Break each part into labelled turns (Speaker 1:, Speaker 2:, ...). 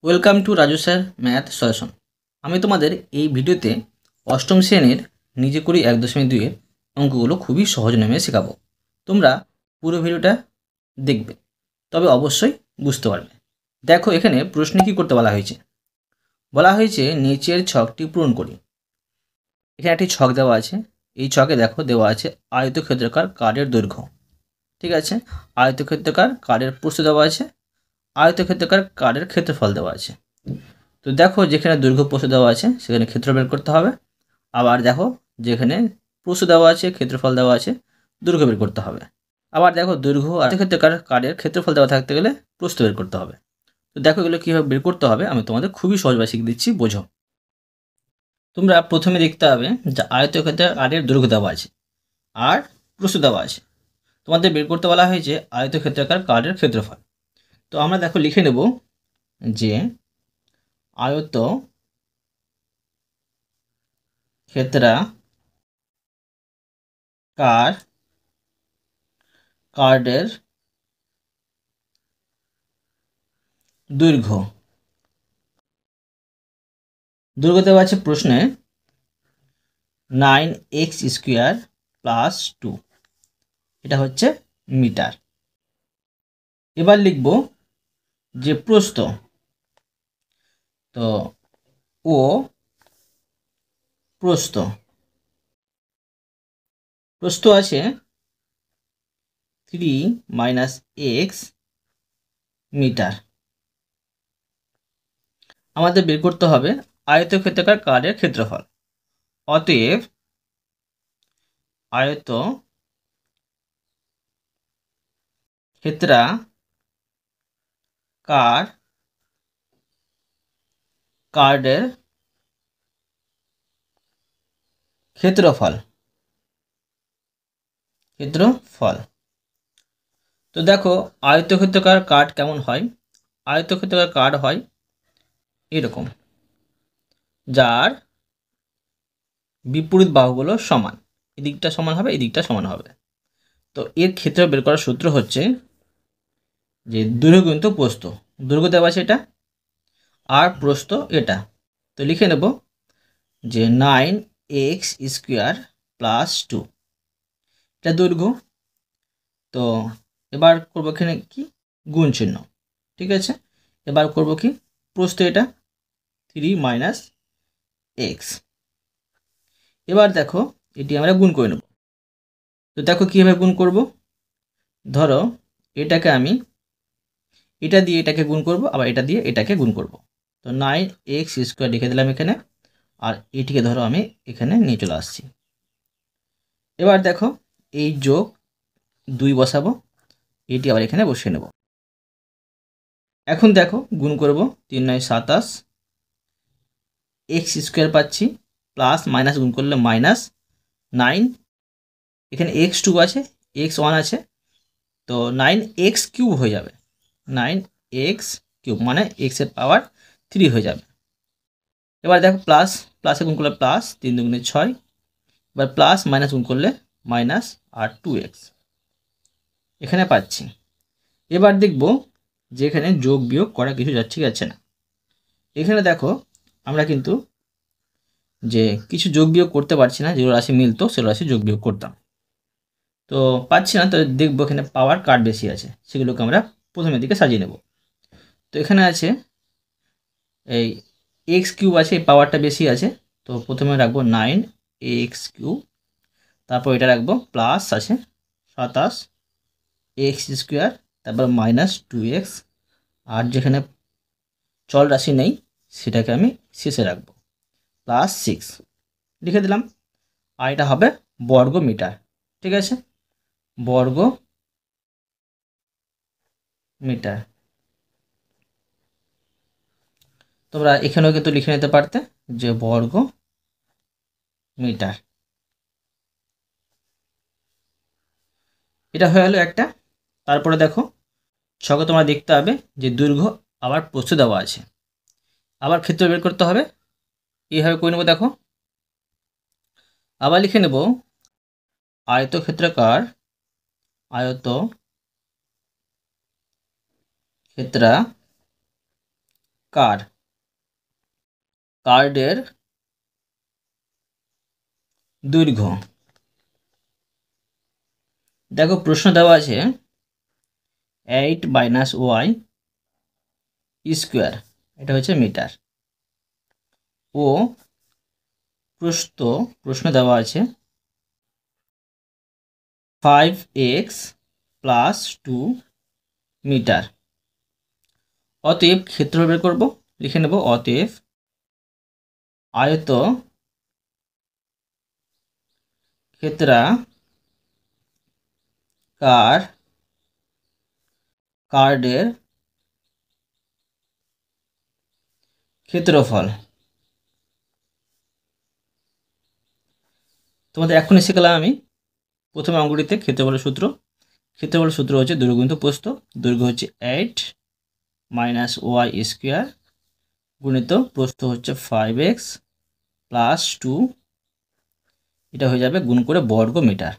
Speaker 1: Welcome to Raju sir math solution. আমি তোমাদের এই ভিডিওতে অষ্টম শ্রেণীর নিজে করি 1.2 অঙ্কগুলো খুবই সহজ নামে শেখাবো। তোমরা পুরো ভিডিওটা দেখবে, তবে অবশ্যই বুঝতে পারবে। দেখো এখানে প্রশ্নে কী করতে বলা হয়েছে নিচের ছকটি পূরণ করি। এখানে একটি ছক দেওয়া আছে। এই ছকে দেখো দেওয়া আছে আয়তক্ষেত্রাকার কার্ডের দৈর্ঘ্য। ঠিক আছে, আয়তক্ষেত্রাকার কার্ডের প্রস্থ দেওয়া আছে, আয়তক্ষেত্রাকার কার্ডের ক্ষেত্রফল দেওয়া আছে। তো দেখো যেখানে দৈর্ঘ্য প্রস্থ দেওয়া আছে সেখানে ক্ষেত্র বের করতে হবে। আবার দেখো যেখানে প্রস্থ দেওয়া আছে ক্ষেত্রফল দেওয়া আছে, দৈর্ঘ্য বের করতে হবে। আবার দেখো দৈর্ঘ্য আর ক্ষেত্রকার কার্ডের ক্ষেত্রফল দেওয়া থাকতে গেলে প্রস্থ বের করতে হবে। তো দেখো এগুলো কীভাবে বের করতে হবে আমি তোমাদের খুবই সহজভাবে শিখিয়ে দিচ্ছি, বোঝো। তোমরা প্রথমে দেখতে হবে যে আয়তক্ষেত্রাকার কার্ডের দৈর্ঘ্য দেওয়া আছে আর প্রস্থ দেওয়া আছে। তোমাদের বের করতে বলা হয়েছে আয়তক্ষেত্রাকার কার্ডের ক্ষেত্রফল। তো আমরা দেখো লিখে নেব যে আয়ত ক্ষেত্রাকার কার্ডের দৈর্ঘ্য দেওয়া আছে প্রশ্নে 9x² + 2, এটা হচ্ছে মিটার। এবার লিখব যে প্রস্থ, তো ও প্রস্থ আছে 3 - x মিটার। আমাদের বের করতে হবে আয়তক্ষেত্রাকার কার্ডের ক্ষেত্রফল। অতএব আয়ত ক্ষেত্রাকার কার্ডের ক্ষেত্রফল। তো দেখো আয়তক্ষেত্রাকার কার্ড কেমন হয়। আয়তক্ষেত্রাকার কার্ড হয় এরকম, যার বিপরীত বাহুগুলো সমান, এদিকটা সমান হবে এদিকটা সমান হবে। তো এর ক্ষেত্র বের করার সূত্র হচ্ছে যে দৈর্ঘ্য গুণিত প্রস্থ। দৈর্ঘ্য দেওয়া আছে এটা আর প্রস্থ এটা। তো লিখে নেব যে 9x² + 2, এটা দৈর্ঘ্য। তো এবার করবো এখানে কি গুণ চিহ্ন। ঠিক আছে, এবার করব কি প্রস্থ, এটা 3 - x। এবার দেখো এটি আমরা গুণ করে নেব। তো দেখো কীভাবে গুণ করব। ধরো এটাকে আমি এটা দিয়ে এটাকে গুণ করব, আবার এটা দিয়ে এটাকে গুণ করব। তো 9x² লিখে দিলাম এখানে, আর এটিকে ধরো আমি এখানে নিয়ে চলে আসছি। এবার দেখো এই যোগ 2 বসাবো, এটি আবার এখানে বসিয়ে নেব। এখন দেখো গুণ করব 3 - 9 = 27, x² পাচ্ছি, প্লাস মাইনাস গুণ করলে -9, এখানে x2 আছে x1 আছে, তো 9x³ হয়ে যাবে। 9x³ মানে x এর পাওয়ার 3 হয়ে যাবে। এবার দেখো প্লাস প্লাসে গুণ করলে প্লাস 3 × 2 = 6, এবার প্লাস মাইনাস গুণ করলে মাইনাস আর 2x এখানে পাচ্ছি। এবার দেখব যে এখানে যোগ বিয়োগ করা কিছু যাচ্ছে না। এখানে দেখো আমরা কিন্তু যে কিছু যোগ বিয়োগ করতে পারছি না, যেগুলো রাশি মিলতো সেগুলো রাশি যোগ বিয়োগ করতাম, তো পাচ্ছি না। তো দেখবো এখানে পাওয়ার কার্ড বেশি আছে, সেগুলোকে আমরা প্রথমের দিকে সাজিয়ে নেব। তো এখানে আছে এই x³ আছে, এই পাওয়ারটা বেশি আছে, তো প্রথমে রাখবো 9x³, তারপর এটা রাখবো প্লাস আছে 27x², তারপর -2x, আর যেখানে চল রাশি নেই সেটাকে আমি শেষে রাখবো, +6 লিখে দিলাম। আর এটা হবে বর্গ মিটার। ঠিক আছে, বর্গ মিটার। তোমরা এখানেও কিন্তু লিখে নিতে পারতে যে বর্গ মিটার। এটা হয়ে গেলো একটা। তারপরে দেখো ছকে তোমরা দেখতে হবে যে দৈর্ঘ্য আবার প্রস্থ দেওয়া আছে, আবার ক্ষেত্র বের করতে হবে। এইভাবে করে নেব। দেখো আবার লিখে নেব আয়তক্ষেত্রাকার কার্ডের দৈর্ঘ্য। দেখো প্রশ্ন দেওয়া আছে 8 মাইনাস ওয়াই স্কোয়ার, এটা হচ্ছে মিটার, ও প্রশ্ন দেওয়া আছে 5x প্লাস 2 মিটার। অতএব ক্ষেত্রফল বের করব, লিখে নেব অতএব আয়ত কার্ডের ক্ষেত্রফল। তোমাদের এখনই শেখালাম আমি প্রথমে অঙ্কটিতে ক্ষেত্রফলের সূত্র হচ্ছে দৈর্ঘ্য গুণিত প্রস্থ। দৈর্ঘ্য হচ্ছে 8 মাইনাস ওয়াই স্কোয়ার গুণিত প্রস্থ হচ্ছে 5x প্লাস 2, এটা হয়ে যাবে গুণ করে বর্গ মিটার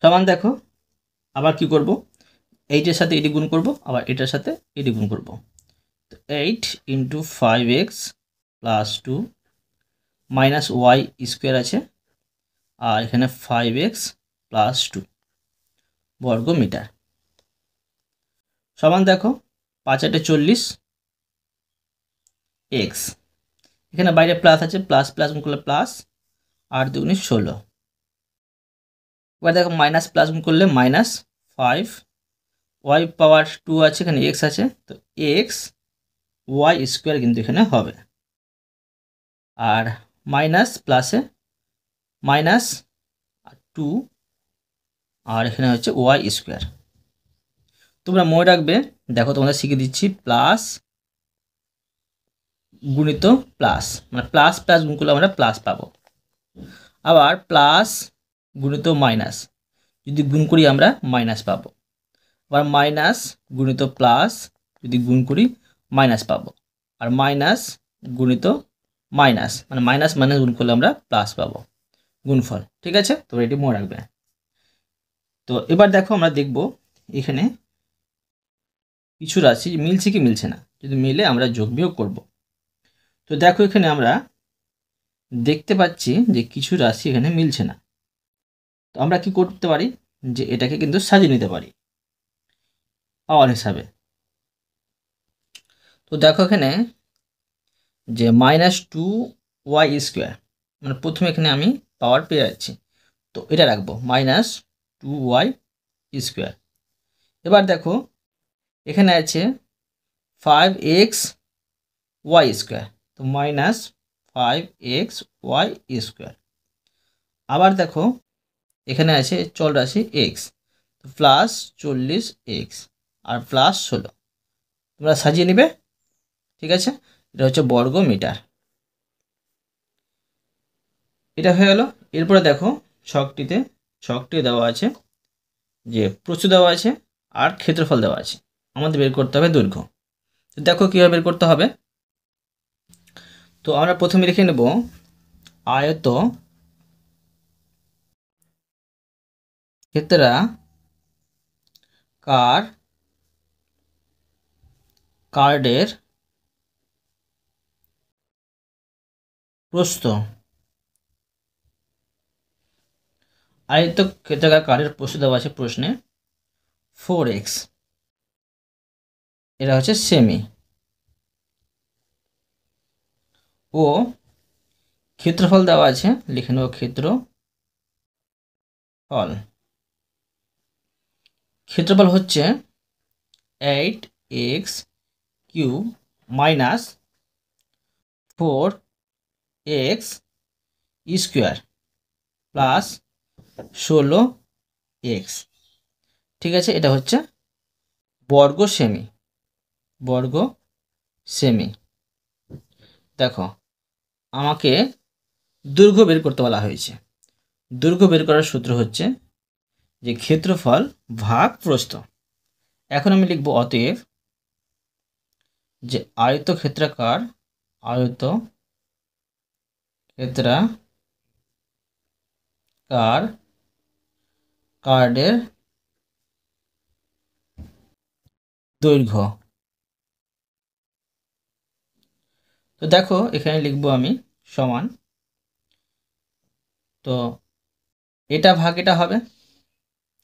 Speaker 1: সমান। দেখো আবার কি করব, এইটার সাথে এটি গুণ করব, আবার এটার সাথে এটি গুণ করব। তো 8 into 5x plus 2 minus y square আছে, আর এখানে 5x প্লাস 2 বর্গ মিটার সমান। দেখো 5 8 40 x, এখানে বাইরে প্লাস আছে, প্লাস প্লাস গুণ করলে প্লাস, 8 2 16। এবার দেখো মাইনাস প্লাস গুণ করলে মাইনাস 5, ওয়াই পাওয়ার 2 আছে, এখানে এক্স আছে, তো এক্স ওয়াই স্কোয়ার কিন্তু এখানে হবে। আর মাইনাস প্লাসে মাইনাস 2, আর এখানে হচ্ছে ওয়াই স্কোয়ার। তোমরা মনে রাখবে, দেখো তোমাদের শিখিয়ে দিচ্ছি, প্লাস গুণিত প্লাস, মানে প্লাস প্লাস গুণ করলে আমরা প্লাস পাবো। আবার প্লাস গুণিত মাইনাস যদি গুণ করি আমরা মাইনাস পাবো। আবার মাইনাস গুণিত প্লাস যদি গুণ করি মাইনাস পাবো। আর মাইনাস গুণিত মাইনাস, মানে মাইনাস মাইনাস গুণ করলে আমরা প্লাস পাবো, গুণফল। ঠিক আছে, তো এটি মনে রাখবে। তো এবার দেখো আমরা দেখব এখানে কিছু রাশি মিলছে কি মিলছে না, যদি মিলে আমরা যোগ বিয়োগ করব। তো দেখো এখানে আমরা দেখতে পাচ্ছি যে কিছু রাশি এখানে মিলছে না। তো আমরা কি করতে পারি, যে এটাকে কিন্তু সাজিয়ে নিতে পারি পাওয়ার হিসাবে। তো দেখো এখানে যে মাইনাস 2 ওয়াই স্কোয়ার, মানে প্রথমে এখানে আমি পাওয়ার পেয়ে যাচ্ছি, তো এটা রাখবো মাইনাস 2 ওয়াই স্কোয়ার। এবার দেখো এখানে আছে 5x ওয়াই স্কোয়ার, তো মাইনাস 5x ওয়াই স্কোয়ার। আবার দেখো এখানে আছে চল রাশি x, তো প্লাস 40x আর প্লাস 16, তোমরা সাজিয়ে নিবে। ঠিক আছে, এটা হচ্ছে বর্গ মিটার, এটা হয়ে গেল। এরপরে দেখো ছকটি দেওয়া আছে যে প্রস্থ দেওয়া আছে আর ক্ষেত্রফল দেওয়া আছে, আমাদের বের করতে হবে দৈর্ঘ্য। তো দেখো কীভাবে বের করতে হবে। তো আমরা প্রথমে লিখে নেব আয়ত কার্ডের প্রস্থ। আয়তক্ষেত্রাকার কার্ডের প্রস্থ দেওয়া আছে প্রশ্নে 4x, এটা হচ্ছে সেমি। ও ক্ষেত্রফল দেওয়া আছে, লিখে নেব ক্ষেত্রফল হচ্ছে 8x cube minus 4x square plus 16x। ঠিক আছে, এটা হচ্ছে বর্গ সেমি। দেখো আমাকে দৈর্ঘ্য বের করতে বলা হয়েছে। দৈর্ঘ্য বের করার সূত্র হচ্ছে যে ক্ষেত্রফল ভাগ প্রস্থ। এখন আমি লিখব অতএব যে কার্ডের দৈর্ঘ্য। তো দেখো এখানে লিখবো আমি সমান, তো এটা ভাগ এটা হবে।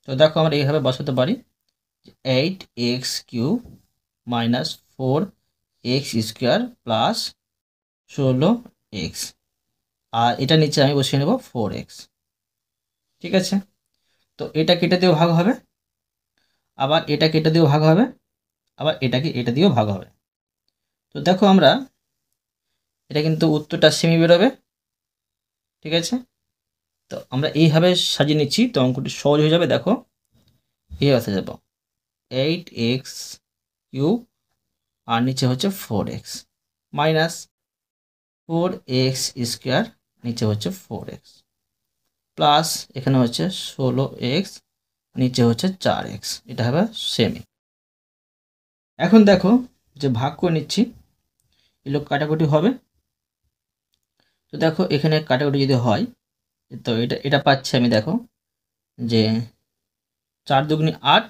Speaker 1: তো দেখো আমরা এইভাবে বসাতে পারি 8x³ minus 4x² plus 16x, আর এটা নিচে আমি বসিয়ে নেব 4x। ঠিক আছে, তো এটা কেটে দিয়েও ভাগ হবে, আবার এটা কেটে দিয়েও ভাগ হবে, আবার এটাকে এটা দিয়েও ভাগ হবে। তো দেখো আমরা এটা কিন্তু উত্তরটা সেমি বেরোবে। ঠিক আছে, তো আমরা এইভাবে সাজিয়ে নিচ্ছি, তো অঙ্কটি সহজ হয়ে যাবে। দেখো এই আসা যাব 8x³ আর নিচে হচ্ছে 4x মাইনাস 4x², নিচে হচ্ছে 4x প্লাস এখানে হচ্ছে 16x, নিচে হচ্ছে 4x, এটা হবে সেমি। এখন দেখো যে ভাগ করে নিচ্ছি, এগুলো কাটাকুটি হবে। তো দেখো এখানে কাটাকুটি যদি হয়, তো এটা পাচ্ছি আমি, দেখো যে 4 দুগুণে 8।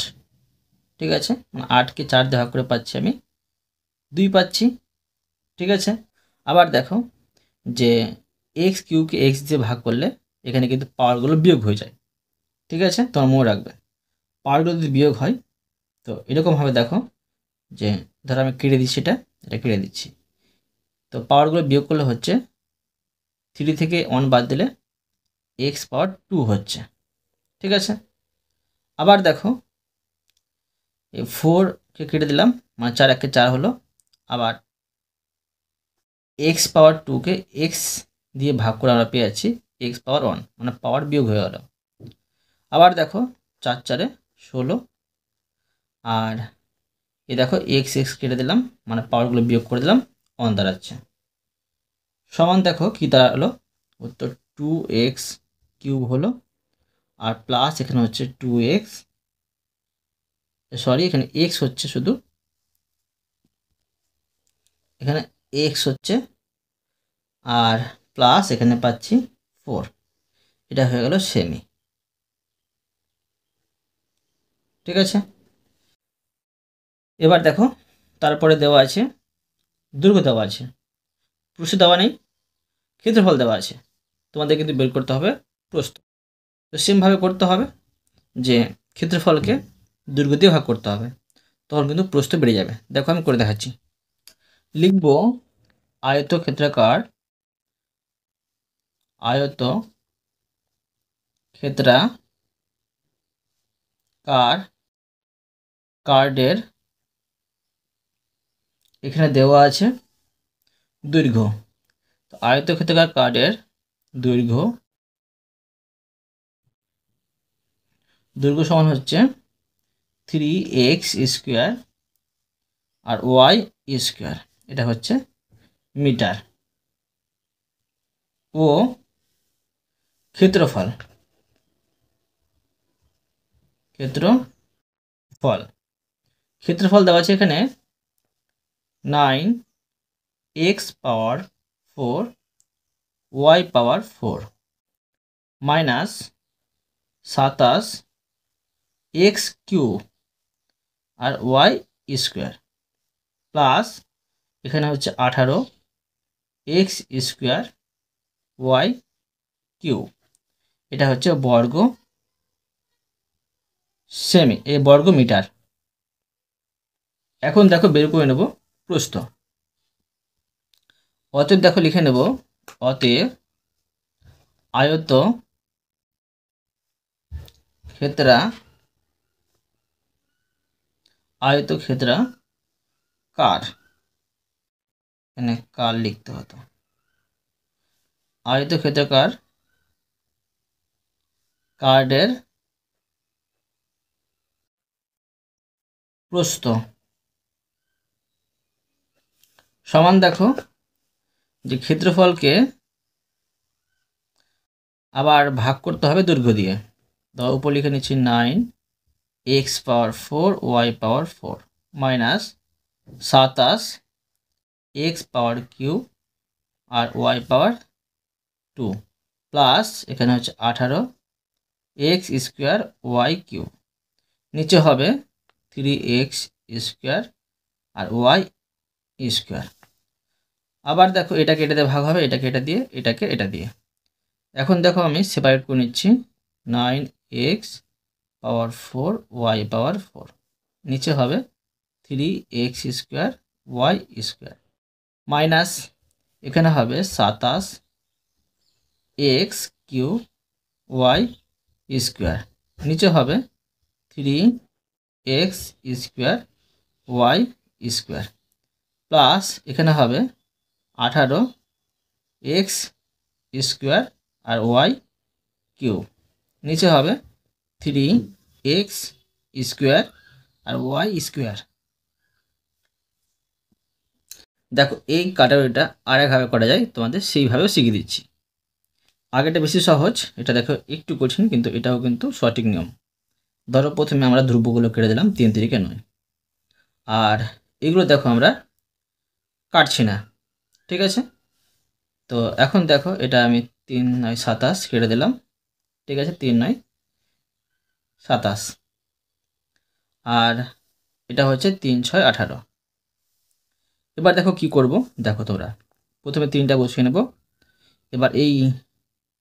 Speaker 1: ঠিক আছে, মানে 8কে 4 দিয়ে ভাগ করে পাচ্ছি আমি 2 পাচ্ছি। ঠিক আছে, আবার দেখো যে x³ x দিয়ে ভাগ করলে এখানে কিন্তু পাওয়ারগুলো বিয়োগ হয়ে যায়। ঠিক আছে, তোমার মনে রাখবে পাওয়ারগুলো যদি বিয়োগ হয়, তো এরকমভাবে দেখো যে ধরো আমি কেটে দিচ্ছি, এটা কেটে দিচ্ছি, তো পাওয়ারগুলো বিয়োগ করলে হচ্ছে 3 থেকে 1 বাদ দিলে x⁻² হচ্ছে। ঠিক আছে, আবার দেখো এই 4কে কেটে দিলাম, মানে 4 একে 4 হলো, আবার x⁻²কে x দিয়ে ভাগ করে আমরা পেয়ে যাচ্ছি x⁻1, মানে পাওয়ার বিয়োগ হয়ে গেল। আবার দেখো 4 4 16, আর এই দেখো x কেটে দিলাম, মানে পাওয়ারগুলো বিয়োগ করে দিলাম, 1 দাঁড়াচ্ছে। সমান দেখো কি দাঁড়ালো, উত্তর 2x³ হলো, আর প্লাস এখানে হচ্ছে 2x, সরি এখানে x হচ্ছে শুধু, এখানে x হচ্ছে, আর প্লাস এখানে পাচ্ছি 4, এটা হয়ে গেল সেমি। ঠিক আছে, এবার দেখো তারপরে দেওয়া আছে দৈর্ঘ্য, দেওয়া আছে প্রস্থ, দেওয়া নেই, ক্ষেত্রফল দেওয়া আছে, তোমাদের কিন্তু বের করতে হবে প্রস্থ। তো সেমভাবে করতে হবে যে ক্ষেত্রফলকে দৈর্ঘ্য দিয়ে ভাগ করতে হবে, তখন কিন্তু প্রস্থ বেড়ে যাবে। দেখো আমি করে দেখাচ্ছি, লিখব আয়তক্ষেত্রাকার এখানে দেওয়া আছে দৈর্ঘ্য। তো আয়তক্ষেত্রাকার কার্ডের দৈর্ঘ্য সমান হচ্ছে 3x² আর y², এটা হচ্ছে মিটার। ও ক্ষেত্রফল দেওয়া আছে এখানে 9x⁻4 y⁻4 মাইনাস 27x³ আর y² প্লাস এখানে হচ্ছে 18x² y³, এটা হচ্ছে বর্গ সেমি, এই বর্গ মিটার। এখন দেখো বের করে নেব প্রস্থ। অতএব দেখো লিখে নেব, অতএব আয়তক্ষেত্রাকার, এখানে কার লিখতে হতো, আয়তক্ষেত্রাকার কার্ডের প্রস্থ সমান, দেখো যে ক্ষেত্রফলকে আবার ভাগ করতে হবে দৈর্ঘ্য দিয়ে। তো উপর লিখে নিচ্ছি 9x⁻4 y⁻4 মাইনাস 27x⁻³ আর y⁻2 প্লাস এখানে হচ্ছে 18x² y³, নিচে হবে 3x² স্কোয়ার আর ওয়াই স্কোয়ার। আবার দেখো এটাকে এটা দিয়ে ভাগ হবে, এটাকে এটা দিয়ে, এটাকে এটা দিয়ে। এখন দেখো আমি সেপারেট করে নিচ্ছি, 9x পাওয়ার 4 ওয়াই পাওয়ার 4, নিচে হবে 3x square Y square, minus এখানে হবে 27x কিউব ওয়াই স্কোয়ার, নিচে হবে 3x square Y square, plus এখানে হবে 18x স্কোয়ার আর ওয়াই কিউব, নিচে হবে 3x স্কোয়ার আর ওয়াই স্কোয়ার। দেখো এই কাটাকুটিটা আরেকভাবে করা যায়, তোমাদের সেইভাবেও শিখিয়ে দিচ্ছি। আগেটা বেশি সহজ, এটা দেখো একটু কঠিন, কিন্তু এটাও কিন্তু সঠিক নিয়ম। ধরো প্রথমে আমরা ধ্রুবগুলো কেটে দিলাম 3 3 9, আর এগুলো দেখো আমরা কাটছি না, ঠিক আছে। তো এখন দেখো এটা আমি 3 9 27 কেটে দিলাম, ঠিক আছে, 3 9 27, আর এটা হচ্ছে 3 6 18। এবার দেখো কি করব, দেখো তোমরা প্রথমে 3টা বসিয়ে নেব। এবার এই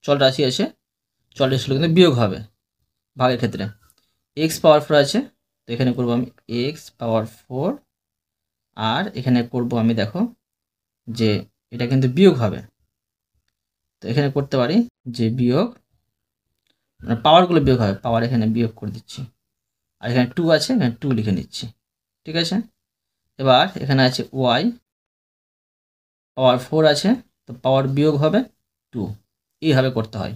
Speaker 1: চল রাশি আছে, চল রাশিগুলো কিন্তু বিয়োগ হবে ভাগের ক্ষেত্রে। x পাওয়ার 4 আছে, তো এখানে করব আমি x পাওয়ার 4, আর এখানে করব আমি দেখো যে এটা কিন্তু বিয়োগ হবে, তো এখানে করতে পারি যে বিয়োগ, মানে পাওয়ারগুলো বিয়োগ হবে, পাওয়ার এখানে বিয়োগ করে দিচ্ছি, আর এখানে 2 আছে, এখানে 2 লিখে নিচ্ছি, ঠিক আছে। এবার এখানে আছে y পাওয়ার 4 আছে, তো পাওয়ার বিয়োগ হবে 2, এইভাবে করতে হয়,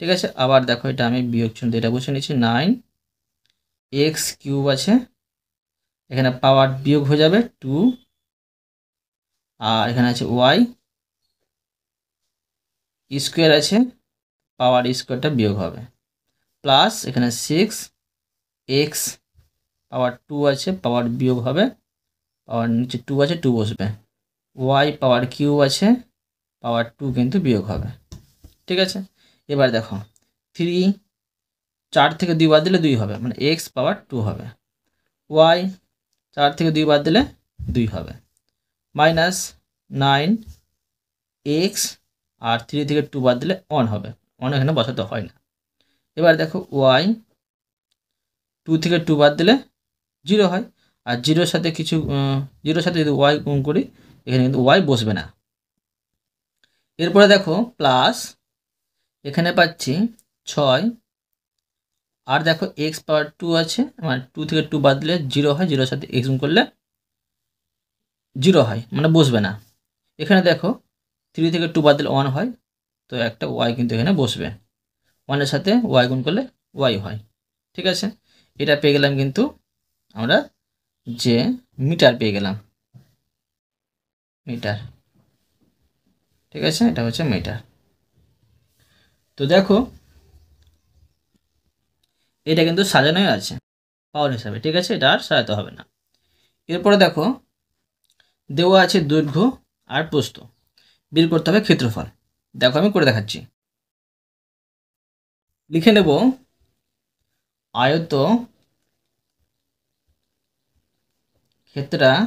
Speaker 1: ঠিক আছে। আবার দেখো এটা আমি বিয়োগ চিহ্ন দিয়ে এটা বসে নিচ্ছি, 9x কিউব আছে, এখানে পাওয়ার বিয়োগ হয়ে যাবে 2, আর এখানে আছে ওয়াই স্কোয়ার আছে, পাওয়ার স্কোয়ারটা বিয়োগ হবে, প্লাস এখানে 6x পাওয়ার 2 আছে, পাওয়ার বিয়োগ হবে, পাওয়ার নিচে 2 আছে, 2 বসবে, ওয়াই পাওয়ার কিউব আছে, পাওয়ার 2 কিন্তু বিয়োগ হবে, ঠিক আছে। এবার দেখো 4 থেকে 2 বাদ দিলে 2 হবে, মানে x পাওয়ার 2 হবে, ওয়াই 4 থেকে 2 বাদ দিলে 2 হবে, মাইনাস 9x, আর 3 থেকে 2 বাদ দিলে 1 হবে, 1 এখানে বসাতে হয় না। এবার দেখো ওয়াই 2 থেকে 2 বাদ দিলে 0 হয়, আর 0-র সাথে কিছু 0-র সাথে যদি ওয়াই গুণ করি, এখানে কিন্তু ওয়াই বসবে না। এরপরে দেখো প্লাস এখানে পাচ্ছি 6, আর দেখো এক্স পাওয়ার 2 আছে, মানে 2 থেকে 2 বাদ দিলে 0 হয়, 0-র সাথে এক্স গুণ করলে 0 হয়, মানে বসবে না। এখানে দেখো 3 থেকে 2 বাদ দিলে 1 হয়, তো একটা ওয়াই কিন্তু এখানে বসবে, 1-এর সাথে ওয়াই গুণ করলে ওয়াই হয়, ঠিক আছে। এটা পেয়ে গেলাম কিন্তু আমরা যে মিটার পেয়ে গেলাম, মিটার, ঠিক আছে, এটা হচ্ছে মিটার। তো দেখো এটা কিন্তু সাজানোই আছে পাওয়ার হিসাবে, ঠিক আছে, এটা আর সাজাতে হবে না। এরপরে দেখো দেওয়া আছে দৈর্ঘ্য আর প্রস্থ, বের করতে হবে ক্ষেত্রফল। দেখো আমি করে দেখাচ্ছি, লিখে নেব আয়ত ক্ষেত্রাকার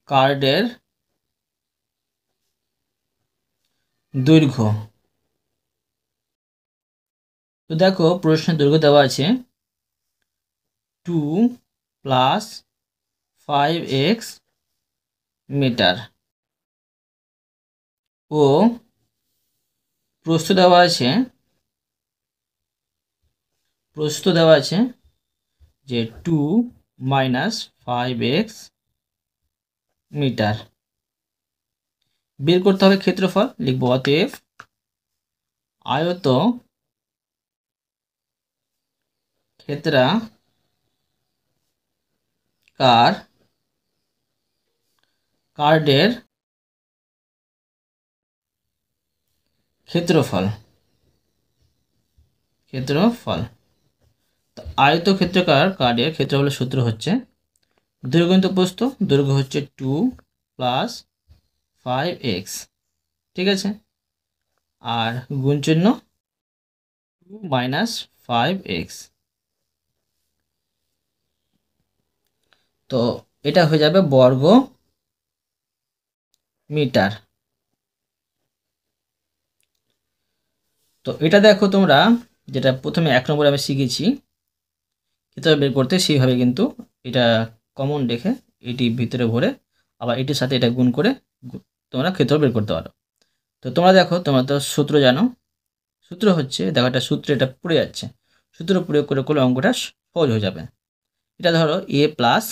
Speaker 1: কার্ডের দৈর্ঘ্য। তো দেখো প্রশ্নের দৈর্ঘ্য দেওয়া আছে 2 + 5x মিটার, ও প্রস্থ দেওয়া আছে যে 2 - 5x মিটার। বের করতে হবে ক্ষেত্রফল, লিখব অতএব আয়ত ক্ষেত্রাকার কার্ডের ক্ষেত্রফল। তো আয়ত ক্ষেত্রাকার কার্ডের ক্ষেত্রফলের সূত্র হচ্ছে দৈর্ঘ্য ইনটু প্রস্থ, দৈর্ঘ্য হচ্ছে 2 + 5x, ঠিক আছে, আর গুণ চিহ্ন মাইনাস 5x। তো এটা হয়ে যাবে বর্গ মিটার। তো এটা দেখো তোমরা যেটা প্রথমে 1 নম্বরে আমি শিখেছি ক্ষেত্রফল বের করতে, সেইভাবে কিন্তু এটা কমন রেখে এটি ভিতরে ভরে আবার এটির সাথে এটা গুণ করে তোমরা ক্ষেত্রফল বের করতে পারো। তো তোমরা দেখো, তোমরা তো সূত্র জানো, সূত্র হচ্ছে, দেখো একটা সূত্র এটা পড়ে যাচ্ছে, সূত্র প্রয়োগ করে করলে অঙ্কটা সহজ হয়ে যাবে। এটা ধরো a plus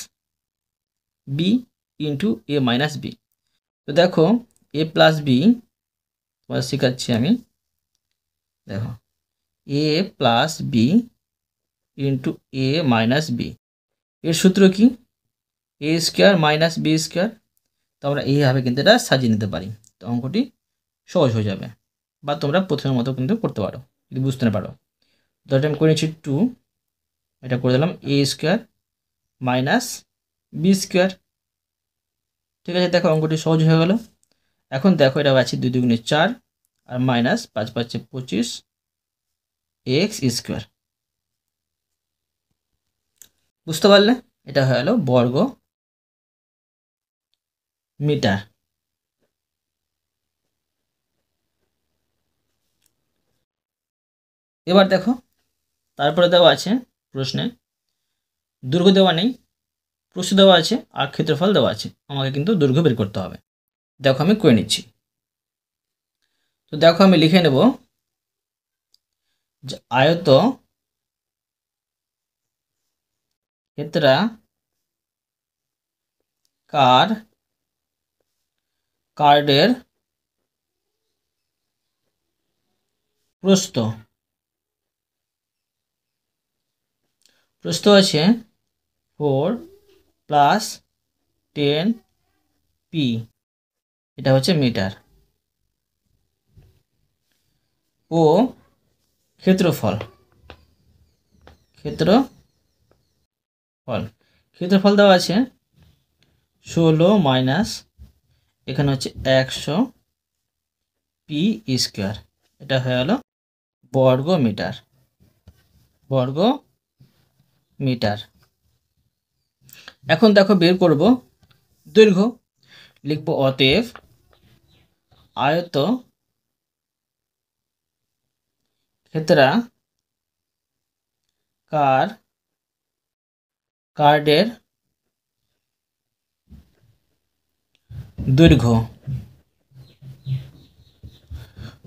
Speaker 1: B into A minus b. তো দেখো a প্লাস বি তোমার শেখাচ্ছি আমি, দেখো a plus B into A minus B, এর সূত্র কি a square minus B square. তো আমরা এইভাবে কিন্তু এটা সাজিয়ে নিতে পারি, তো অঙ্কটি সহজ হয়ে যাবে, বা তোমরা প্রথমের মতো কিন্তু করতে পারো যদি বুঝতে না পারো। তো এটা আমি করে নিচ্ছি 2, এটা করে দিলাম এ স্কোয়ার মাইনাস বি স্কোয়ার। ঠিক আছে, দেখো অঙ্কটি সহজ হয়ে গেল। এখন দেখো এটা আছে 2 দুগুণে 4 আর মাইনাস 5 5 25 এক্স স্কোয়ার। বুঝতে পারলে? এটা হয়ে গেল বর্গ মিটার। এবার দেখো তারপরে দেওয়া আছে প্রশ্নে দৈর্ঘ্য দেওয়া নেই, প্রস্থ দেওয়া আছে আর ক্ষেত্রফল দেওয়া আছে, আমাকে কিন্তু দৈর্ঘ্য বের করতে হবে। দেখো আমি করে নিচ্ছি। তো দেখো আমি লিখে নেব যে আয়ত কার্ডের প্রস্থ আছে 4 প্লাস 10 পি, এটা হচ্ছে মিটার, ও ক্ষেত্রফল দেওয়া আছে 16 মাইনাস এখানে হচ্ছে 100 পি স্কোয়ার, এটা হয়ে গেল বর্গ মিটার। এখন দেখো বের করব দৈর্ঘ্য, লিখব অতএব আয়ত কার্ডের দৈর্ঘ্য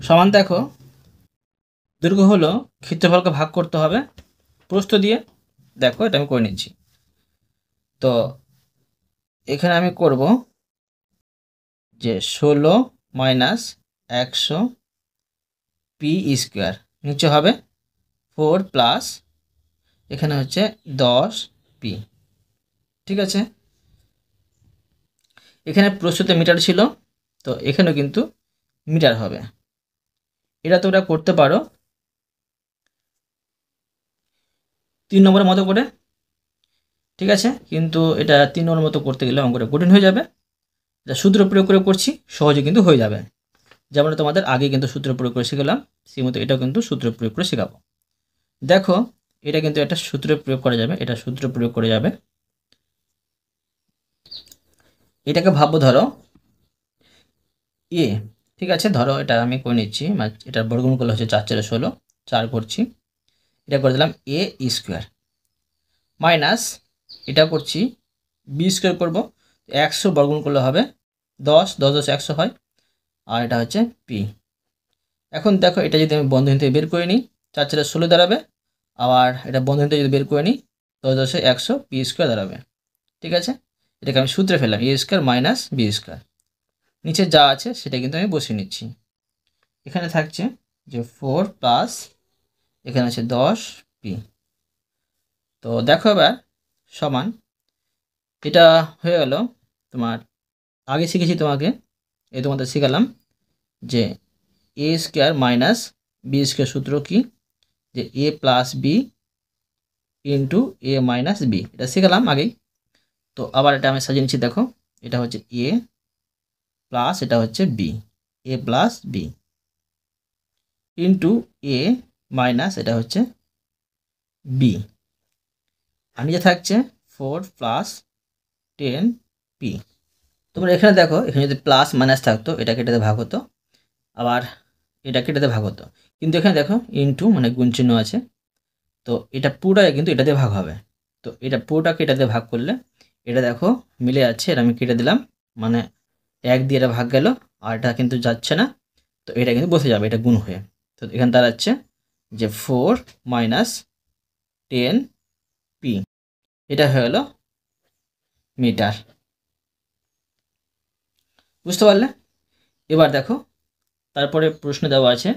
Speaker 1: সমান, দেখো দৈর্ঘ্য হলো ক্ষেত্রফলকে ভাগ করতে হবে প্রস্থ দিয়ে। দেখো এটা আমি করে নিচ্ছি। তো এখানে আমি করব যে 16 মাইনাস 100 পি স্কোয়ার, নিচে হবে 4 প্লাস এখানে হচ্ছে 10 পি। ঠিক আছে, এখানে প্রস্থতে মিটার ছিল, তো এখানেও কিন্তু মিটার হবে। এটা তোমরা করতে পারো 3 নম্বরের মতো করে। ঠিক আছে, কিন্তু এটা 3 নম্বরের মতো করতে গেলে অঙ্কটা কঠিন হয়ে যাবে। যা সূত্র প্রয়োগ করে করছি সহজে কিন্তু হয়ে যাবে, যেমন তোমাদের আগে কিন্তু সূত্র প্রয়োগ করে শিখলাম, সেই মতো এটাও কিন্তু সূত্র প্রয়োগ করে শেখাবো। দেখো এটা কিন্তু একটা সূত্র প্রয়োগ করা যাবে, এটা সূত্র প্রয়োগ করে যাবে। এটাকে ভাববো ধরো এ, ঠিক আছে, ধরো এটা আমি করে নিচ্ছি, এটার বর্গমূল করলে হচ্ছে 4 4 16, 4 করছি, এটা করে দিলাম এ স্কোয়ার মাইনাস এটা করছি বি স্কোয়ার করবো, 100 বর্গমূল করলে হবে 10 10 10 100 হয়, আর এটা হচ্ছে পি। এখন দেখো এটা যদি আমি বন্ধনী থেকে বের করে নিই 4 4 16 দাঁড়াবে, আবার এটা বন্ধনী থেকে যদি বের করে নিই 10 10 100 পি স্কোয়ার দাঁড়াবে। ঠিক আছে, এটাকে আমি সূত্রে ফেললাম এ স্কোয়ার মাইনাস বি স্কোয়ার, নিচে যা আছে সেটা কিন্তু আমি বসিয়ে নিচ্ছি। এখানে থাকছে যে 4 প্লাস এখানে আছে 10 পি। তো দেখো এবার সমান, এটা হয়ে গেল তোমার, আগে শিখেছি তোমাকে, তোমাদের শিখালাম যে এ স্কোয়ার মাইনাস বি স্কোয়ার সূত্র কি, যে এ প্লাস বি ইন্টু এ মাইনাস বি, এটা শিখালাম আগেই। তো আবার এটা আমি সাজিয়ে নিচ্ছি, দেখো এটা হচ্ছে এ প্লাস এটা হচ্ছে B, A plus B into A minus এটা হচ্ছে বি, আর নিচে থাকছে 4 প্লাস 10p। তোমরা এখানে দেখো, এখানে যদি প্লাস মাইনাস থাকতো এটা কেটে ভাগ হতো, আবার এটা কেটে ভাগ হতো, কিন্তু এখানে দেখো ইনটু মানে গুণ চিহ্ন আছে, তো এটা পুরোটাই কিন্তু এটা দিয়ে ভাগ হবে। তো এটা পুরোটাকে এটা দিয়ে ভাগ করলে এটা দেখো মিলে যাচ্ছে, এটা আমি কেটে দিলাম, মানে 1 দিয়ে এটা ভাগ গেল, আর এটা কিন্তু যাচ্ছে না, তো এটা কিন্তু বসে যাবে, এটা গুণ হয়ে। তো এখানে দাঁড়াচ্ছে যে 4 মাইনাস 10p, এটা হয়ে গেল মিটার। বুঝতে পারলে? এবার দেখো তারপরে প্রশ্ন দেওয়া আছে,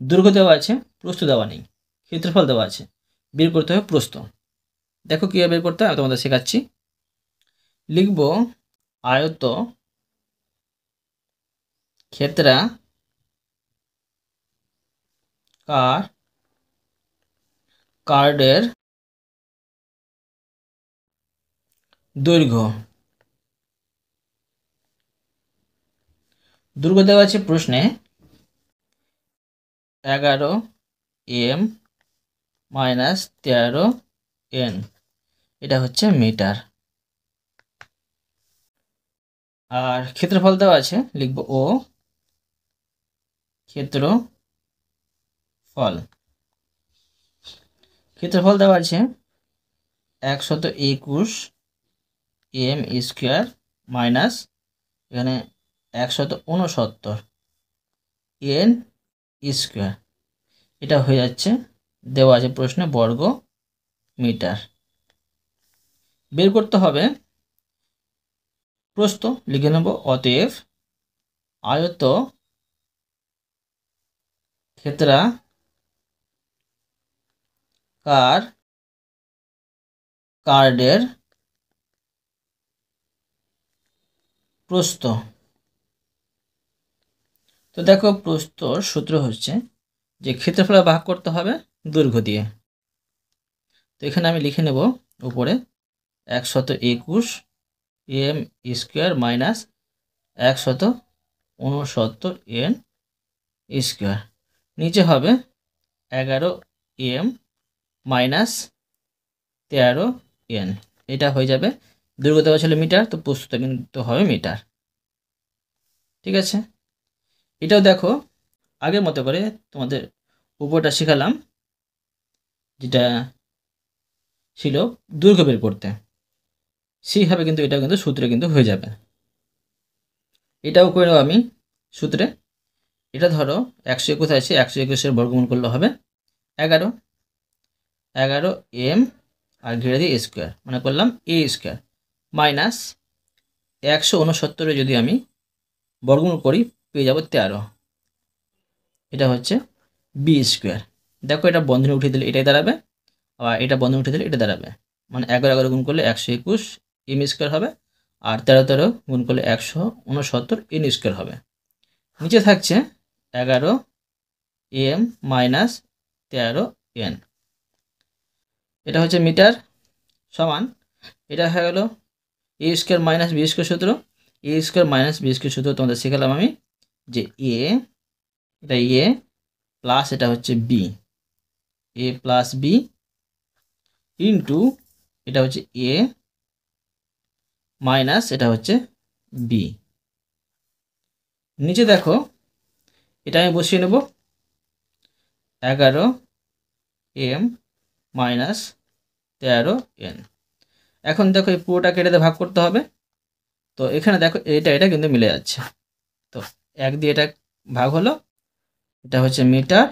Speaker 1: দৈর্ঘ্য দেওয়া আছে, প্রস্থ দেওয়া নেই, ক্ষেত্রফল দেওয়া আছে, বের করতে হবে প্রস্থ। দেখো কীভাবে বের করতে হয় আমি তোমাদের শেখাচ্ছি। লিখব আয়ত কার্ডের দৈর্ঘ্য। দৈর্ঘ্য দেওয়া আছে প্রশ্নে 11m মাইনাস 13n, এটা হচ্ছে মিটার। আর ক্ষেত্রফল দেওয়া আছে, লিখব ও ক্ষেত্রফল। ক্ষেত্রফল দেওয়া আছে 121m স্কোয়ার মাইনাস এখানে 169n স্কোয়ার, এটা হয়ে যাচ্ছে দেওয়া আছে প্রশ্নে বর্গ মিটার। বের করতে হবে প্রস্থ, লিখে নেব অতএব আয়ত কার্ডের প্রস্থ। তো দেখো প্রস্থর সূত্র হচ্ছে যে ক্ষেত্রফল ভাগ করতে হবে দৈর্ঘ্য দিয়ে। তো এখানে আমি লিখে নেব উপরে 121m square minus 169n square, নিচে হবে 11m মাইনাস 13n, এটা হয়ে যাবে। দৈর্ঘ্য দেওয়া ছিল মিটার, তো প্রস্থটা কিন্তু হবে মিটার। ঠিক আছে, এটাও দেখো আগের মতো করে তোমাদের উপরটা শেখালাম, যেটা ছিল দৈর্ঘ্য বের করতে, সেইভাবে কিন্তু এটা কিন্তু সূত্রে কিন্তু হয়ে যাবে। এটাও করে নেব আমি সূত্রে। এটা ধরো 121 আছে, 121-এর বর্গমূল করলে হবে 11m আর ঘিরে দিয়ে স্কোয়ার, মানে করলাম এ স্কোয়ার মাইনাস 169 যদি আমি বর্গমূল করি পেয়ে যাব 13, এটা হচ্ছে বি স্কোয়ার। দেখো এটা বন্ধনী উঠিয়ে দিলে এটাই দাঁড়াবে, আবার এটা বন্ধনী উঠিয়ে দিলে এটা দাঁড়াবে, মানে 11 গুণ করলে 121m স্কোয়ার হবে, আর 13 গুণ করলে 169n স্কোয়ার হবে। নিচে থাকছে 11m মাইনাস 13n, এটা হচ্ছে মিটার সমান, এটা হয়ে গেল এ স্কোয়ার মাইনাস বি স্কোয়ার সূত্র। এ স্কোয়ার মাইনাস বি স্কোয়ার সূত্র তোমাদের শেখালাম আমি, যে এটা এ প্লাস এটা হচ্ছে B, A plus B into এটা হচ্ছে এ মাইনাস এটা হচ্ছে বি। নিচে দেখো এটা আমি বসিয়ে নেব 11m মাইনাস 13n। এখন দেখো এই পুরোটা কেটে ভাগ করতে হবে, তো এখানে দেখো এটা কিন্তু মিলে যাচ্ছে, তো 1 দিয়ে এটা ভাগ হলো, এটা হচ্ছে মিটার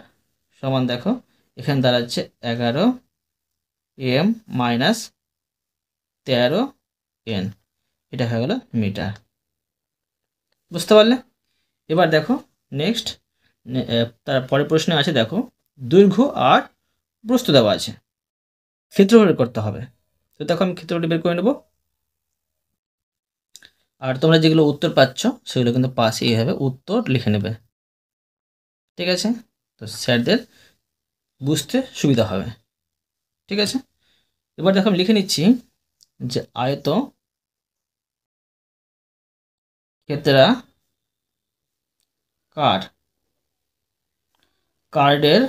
Speaker 1: সমান, দেখো এখানে দাঁড়াচ্ছে 11m মাইনাস 13n, এটা হয়ে গেল মিটার। বুঝতে পারলে? এবার দেখো নেক্সট, তারপরে প্রশ্নে আছে, দেখো দৈর্ঘ্য আর প্রস্থ দেওয়া আছে, ক্ষেত্রফল বের করতে হবে। তো দেখো আমি ক্ষেত্রফলটি বের করে নেব, আর তোমরা যেগুলো উত্তর পাচ্ছ সেগুলো কিন্তু পাশে এইভাবে উত্তর লিখে নেবে। ঠিক আছে, তো স্যারদের বুঝতে সুবিধা হবে। ঠিক আছে, এবার দেখো আমি লিখে নিচ্ছি যে আয়ত কার্ডের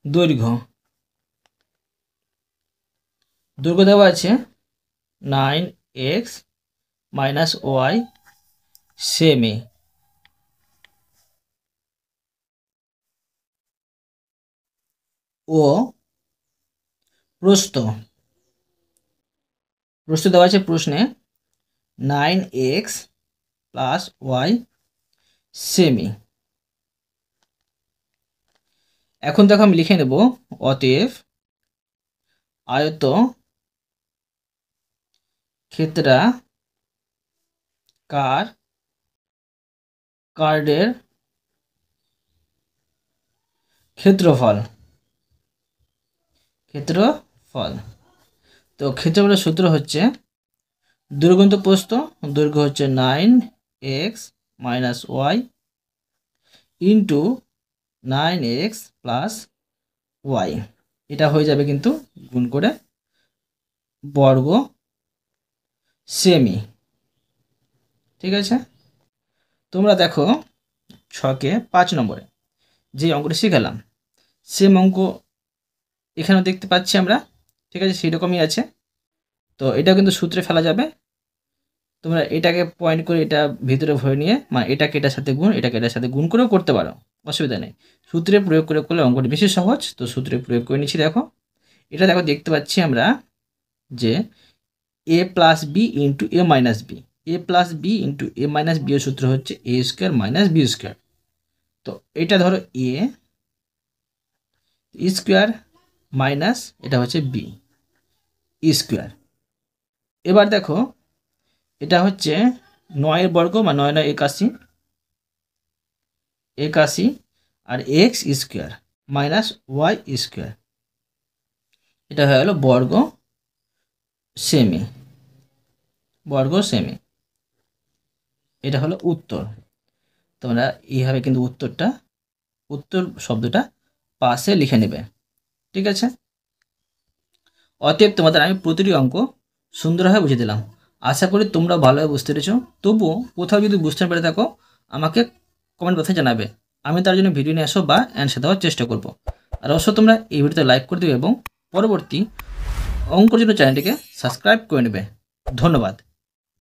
Speaker 1: দৈর্ঘ্য দেওয়া আছে 9x মাইনাস ওয়াই সেমি। ও প্রস্থ দেওয়া আছে প্রশ্নে 9x প্লাস ওয়াই সেমি। এখন দেখো আমি লিখে নেব অতএব আয়ত কার্ডের ক্ষেত্রফল। তো ক্ষেত্রফলের সূত্র হচ্ছে দৈর্ঘ্য প্রস্থ, দৈর্ঘ্য হচ্ছে 9x minus Y into 9x plus Y, এটা হয়ে যাবে কিন্তু গুণ করে বর্গ সেমি। ঠিক আছে, তোমরা দেখো 6কে 5 নম্বরে যে অঙ্কটা শিখালাম সেম অঙ্ক এখানেও দেখতে পাচ্ছি আমরা। ঠিক আছে, সেই রকমই আছে। তো এটাও কিন্তু সূত্রে ফেলা যাবে। তোমরা এটাকে পয়েন্ট করে এটা ভিতরে ভরে নিয়ে মানে এটাকে এটার সাথে গুণ, এটাকে এটার সাথে গুণ করেও করতে পারো, অসুবিধা নেই। সূত্রে প্রয়োগ করে করলে অঙ্কটি বেশি সহজ। তো সূত্রে প্রয়োগ করে নিচ্ছি। দেখো এটা দেখো দেখতে পাচ্ছি আমরা যে a plus B into A minus B, A plus B into A minus B এর সূত্র হচ্ছে A square minus B square. তো এটা ধরো এ স্কোয়ার মাইনাস এটা হচ্ছে বি স্কোয়ার। এবার দেখো এটা হচ্ছে 9 বর্গ বা 9 9 81 আর x square minus y square, এটা হয়ে গেল বর্গ সেমি। এটা হলো উত্তর। তোমরা এইভাবে কিন্তু উত্তর শব্দটা পাশে লিখে নেবে। ঠিক আছে, অতএব তোমাদের আমি প্রতিটি অঙ্ক সুন্দরভাবে বুঝিয়ে দিলাম। আশা করি তোমরা ভালোভাবে বুঝতে পেরেছো। তবুও কোথাও যদি বুঝতে না পেরে থাকো আমাকে কমেন্ট বক্সে জানাবে, আমি তার জন্য ভিডিও নিয়ে আসো বা অ্যান্সার দেওয়ার চেষ্টা করব। আর অবশ্যই তোমরা এই ভিডিওতে লাইক করে দেবে এবং পরবর্তী অঙ্কর জন্য চ্যানেলটিকে সাবস্ক্রাইব করে নেবে। ধন্যবাদ।